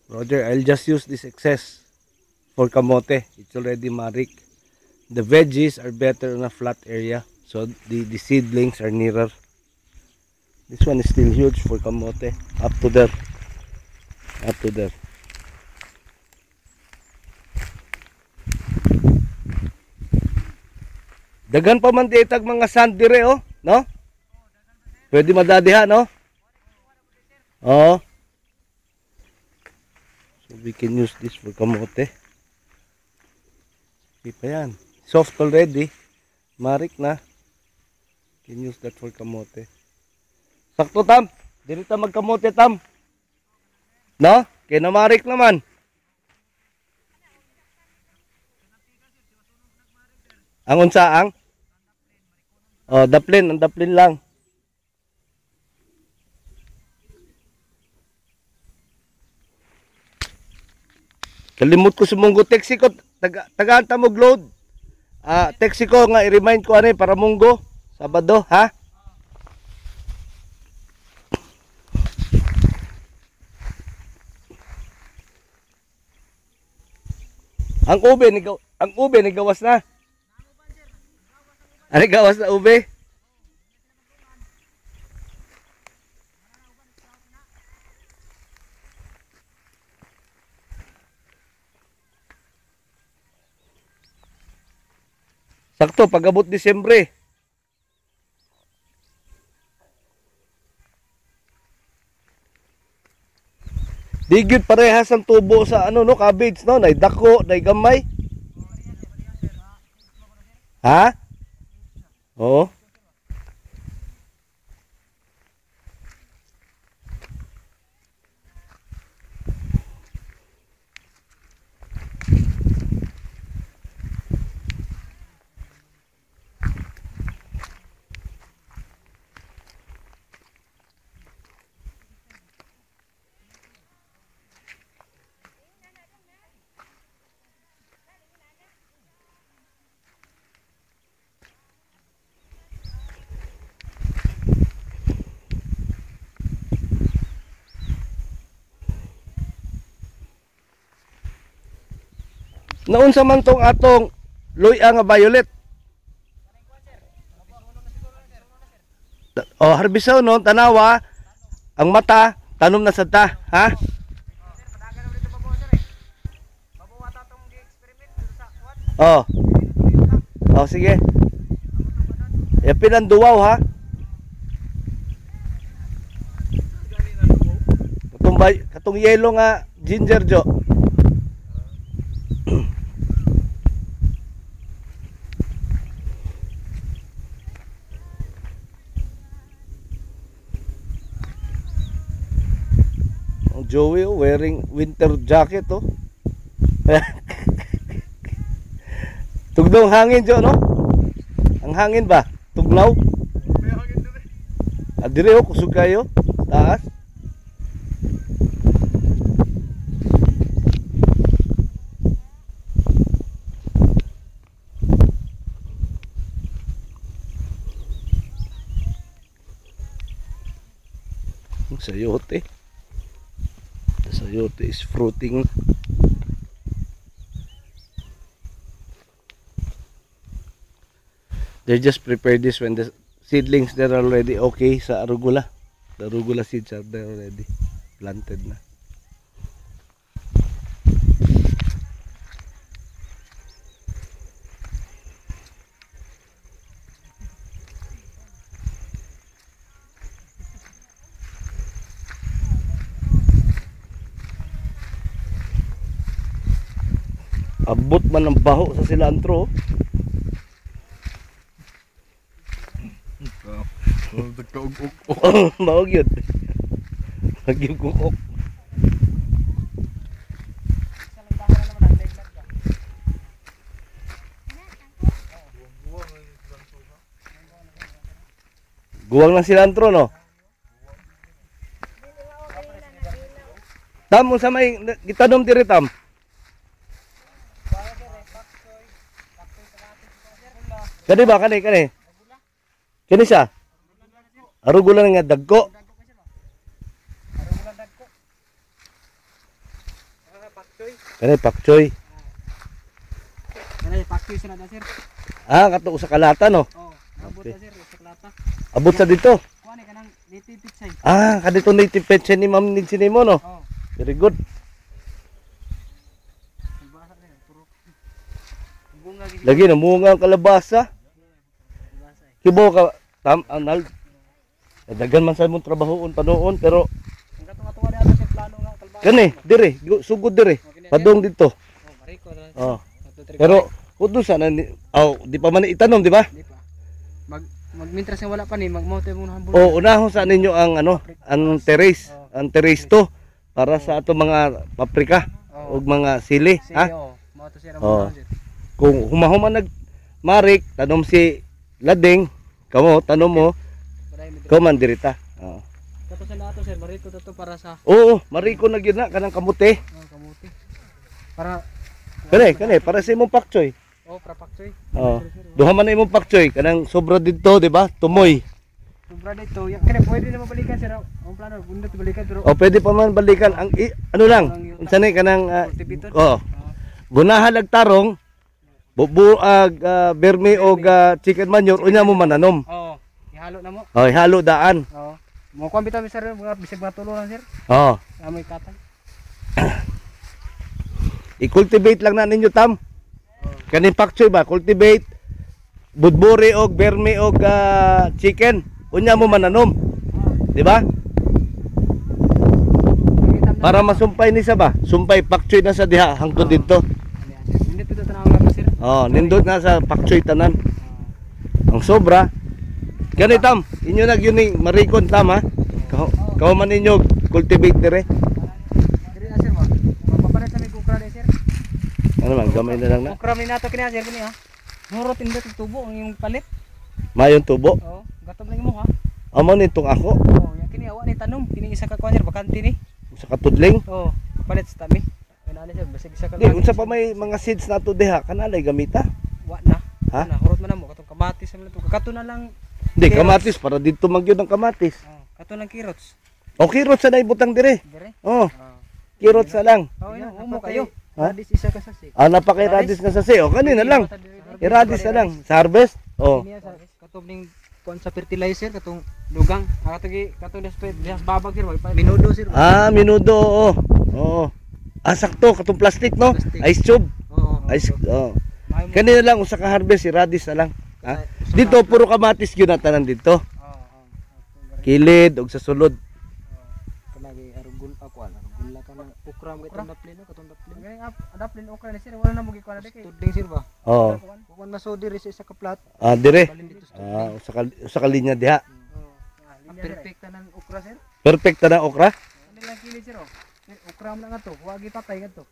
Roger, I'll just use this excess for kamote. It's already marik. The veggies are better on a flat area, so the seedlings are nearer. This one is still huge for kamote. Up to there. Up to there. Dagan pa man ditag mga sand dire, oh, no? Pwede madadiha, no? Oh. So we can use this for kamote. Hindi pa yan. Soft already. Marik na. Can use that for kamote. Sakto, Tam. Dito magkamote, Tam. No? Kaya namarik naman. Ang unsaang? Oh, daplin. Ang daplin lang. Kalimut ko sumunggo. Text ko. Tagaan ta mo load. Text ko nga i-remind ko ano para munggo. Sabado, ha? Ang ube ni gawas na. Ano gawas na ube? Sakto pag-abot Disyembre. Digid parehas ang tubo sa ano no, cabbage no, nay dako, nay gamay. Ha? Oo. Naunsa man tong atong luya nga violet. Oh, harbisaw no, tanawa. Ang mata, tanom na sa ta, ha? Oh. Oh, sige. Yapin ang duwaw, ha? Katong yelo nga ginger jo. Joey wearing winter jacket oh. Tugdong hangin jo no? Ang hangin ba? Tuglaw? May hangin dire. Adire oh kusog kayo taas. Sayote. Sayote is fruiting. They just prepare this when the seedlings they're already okay sa arugula. The arugula seeds are there already planted na. Abot man ang baho sa cilantro. Maog yun. Mag-ugok. Guwang ng cilantro no? Tam, sa may gitanom diri tam. Kani ba? Kani? Kani siya? Arugula nga dagko. Kani pak choy. Kani pakis na da sir. Ah, kato usa ka lata no. Oh, abot Okay. na sir sa klata. Abot sa dito. Kuan kanang native pitsay. Ah, kadito native pet ni Ma'am Nidsi mo no. Oh. Very good. Basa na puro. Bunga gid. Lagi na munga ang kalabasa. Kibo ka tam anal. Dagan man sa mong trabahoon panoon pero Ang katong atuwa ni ato sir plano nga kalbasa. kani dire sugod dire. Padong dito. Oh, mariko na. Oh. Pero kudo sana ni di pa man itanom di ba? Di pa. Magmintras nga wala pa ni magmote mo na hambol. O unahon sa ninyo ang ano, ang terrace to para sa ato mga paprika ug mga sili, ha? Oh, mao to sir Oh. ang sir. Kung humahuman nag marik tanom si Lading, kamo tanom mo, Paray mi. man dirita. Oo. Kato sa nato sir, mariko to para sa Oo, mariko na gyud na kanang kamuti. kamuti. Para Kani para sa imong pakchoy. oh, para paksoy. Oo. Duha man na imong pakchoy kanang sobra dito, di ba? Tumoy. Sobra dito. Ya kaya pwede na mabalikan sir. Ang plano bundot balikan pero O pwede pa man balikan ang ano lang, unsa ni kanang kultivator. oo. Gunahan ag tarong bubuag bermi og chicken manure unya mo mananom. Oh, ihalo na mo. Oh, halo daan. Oh. Mo kuan bitaw sir, mga bisig mga tulo lang sir. Oh, Amoy katay. i-cultivate lang na ninyo tam. Kanin pakchoy ba, cultivate budburi og bermi og chicken. Unya mo mananom. Di ba? Para masumpay ni sa ba? Sumpay pakchoy na sa diha hangtod dito. Hindi to tanaw nga sir. Oh, nindot na sa pakchoy tanan. Ang sobra. Kani tam, inyo nag yuning marikon tam ha. Kaw man ninyo cultivate dire. Diri na sir mo. Mapapalit sa may kukra de sir. Ano man, gamay na lang na. Kukra mi nato kini sir kini ha. Murot indot ang tubo ang imong palit. Mayon tubo. Oh, gatom lang imo ha. Amo nitong ako Oh, yang kini awa ni tanom, kini isa ka kuan sir bakante ni. sa katudling. Oh, palit sa tami. Ano sir, basig isa ka. Di, unsa pa may mga seeds nato diha kanalay gamita. Wa na. Ha? Na hurot man na mo katong kamatis sa to. Kato na lang. Di kamatis para dito magyud ang kamatis. Oh, kato lang kirots. O kirot sa naibutang dire. Dire. Oh, Ah. kirot sa lang. Oh, yun, umo kayo. Ha? Radis isa ka sa sik. Ah, napakay radis nga sa o kanina lang. Iradis na lang sa harvest. Oh. Katong ning kuan sa fertilizer katong lugang. Katong des babag sir, minudo sir. Ah, minudo oo. Oo. Ah, sakto katong plastic no. Plastic. Ice tube. Oo. Ice oh. Kanina lang usa ka harvest iradis na lang. Ha? Dito puro kamatis gyud na tanan dito. Kilid og sa sulod. Kanagi arugul ako arugul ka nang ukra mo itong daplin katong daplin. Galing daplin ukra ni sir wala na mo gikuan na kay. Tudling sir ba? Oo. Kuan na so diri sa isa ka plat. Ah, dire. Balin dito sa Ah, usa ka linya diha. ang perfect nang ukra sir. Perfect ta na okra. Ano lang kilid sir oh. Ukra mo lang ato, huwag ipatay gadto.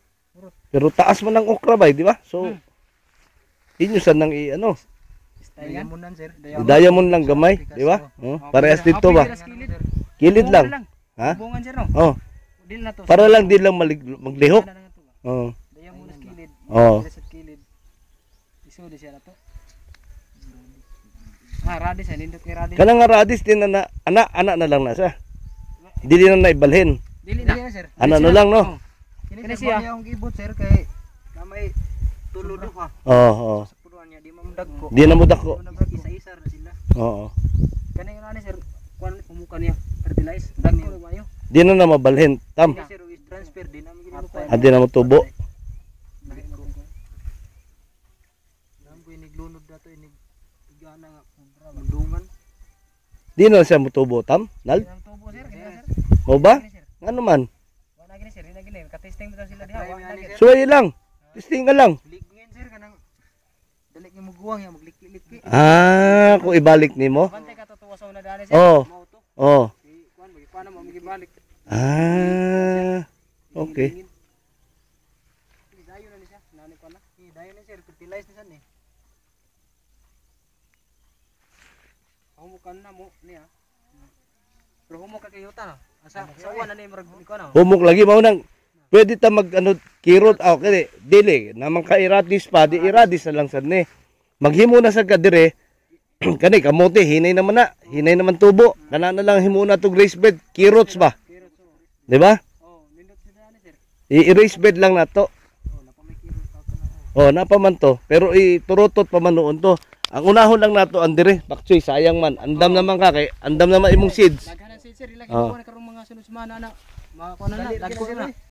Pero taas man ang okra ba, di ba? So inyo sa nang ano, Style mo nan sir. diamond lang gamay, di ba? Oh, parehas dito ba? Kilid lang. Ha? Bungan sir no. Oh, Dil na to. para lang di lang maglihok. Oh. Diamond sa kilid. Oh. Sa kilid. Iso di siya na to. Ah, radis nindot kay radis. Kanang nga radis din na ana na lang na siya. Dili na naibalhin. Dili na sir. Ano na lang no? Kini siya ang gibot sir kay kamay tuludo ka. Oo, Sa puluhan niya di mamundag ko. Di na mo dako. Isa-isa na sila. Oo. Kani nga ni sir, kuan pumukan niya fertilize dagko na mayo. Di na na mabalhin. Tam. Sir, transfer din namin ginawa ko. Adi na mo tubo. Nambo iniglunod dato inig igana nga mundungan. Di na siya mutubo tam. Nal. Ang tubo sir, kaya sir. Mo ba? Ano man? Wala gini sir, ina gini. Ka-testing mo sila diha. Wala gini. Suway lang. Testing ka lang. Ligngin sir kanang dalik niyo muguwang ya maglikli-likli. Ah, kung ibalik nimo. Bantay ka tuwa sa una dali sir. Oo. Mao to. Oh. Kuan mo ipana mo magibalik. Ah. Okay. Dayo na ni siya. Nani ko na. Dayo na sir, fertilize ni san ni. Humo kan na mo niya. Pero humo ka kayuta na. Asa sa uwan na ni murag ko na. Humok lagi mao nang pwede ta mag ano kirot okay dili naman ka iradis pa di iradis na lang sad ni. Maghimo na sa kadire kani kamote hinay naman tubo kana na lang himo na tog raised bed kirots ba. Di ba? Oh, nindot sila ni sir. I-raise bed lang nato. Oh, napaman to. Pero iturutot pa man noon to. Ang unahon lang nato andere, bakchoy sayang man. Andam naman ka kay andam naman imong seeds. Naghanan si sir ilagi Oh. ko na karong mga sunod semana na. Mga kuno na, dagko na.